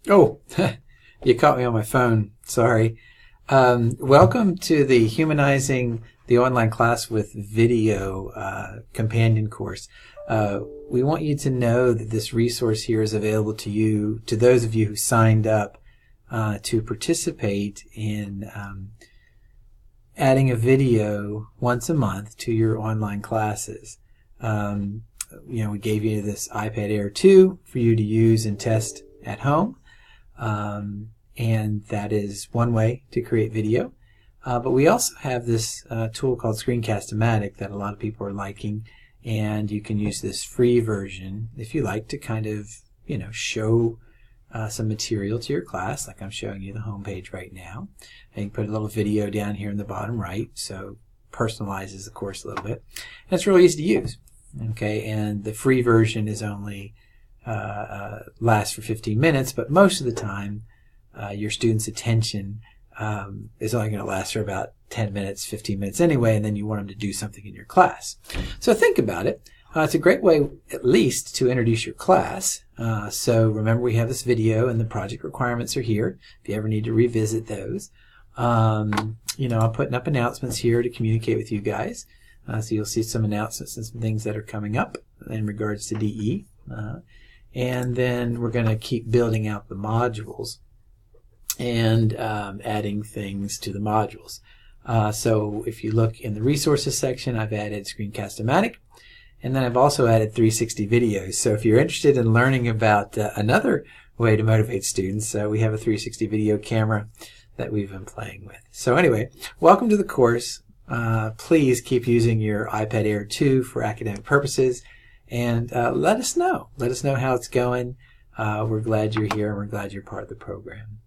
Oh, you caught me on my phone. Sorry. Welcome to the Humanizing the Online Class with Video companion course. We want you to know that this resource here is available to you, to those of you who signed up to participate in adding a video once a month to your online classes. We gave you this iPad Air 2 for you to use and test at home. And that is one way to create video. But we also have this tool called Screencast-O-Matic that a lot of people are liking, and you can use this free version if you like to kind of, show some material to your class, like I'm showing you the home page right now. And you can put a little video down here in the bottom right, so personalizes the course a little bit. And it's really easy to use. Okay, and the free version is only lasts for 15 minutes, but most of the time your student's attention is only going to last for about 10 minutes, 15 minutes anyway, and then you want them to do something in your class. So think about it. It's a great way, at least, to introduce your class. So remember, we have this video, and the project requirements are here if you ever need to revisit those. I'm putting up announcements here to communicate with you guys. So you'll see some announcements and some things that are coming up in regards to DE. And then we're going to keep building out the modules and adding things to the modules. So if you look in the resources section, I've added Screencast-O-Matic, and then I've also added 360 videos. So if you're interested in learning about another way to motivate students, we have a 360 video camera that we've been playing with. So anyway, welcome to the course. Please keep using your iPad Air 2 for academic purposes, and let us know. Let us know how it's going. We're glad you're here, and we're glad you're part of the program.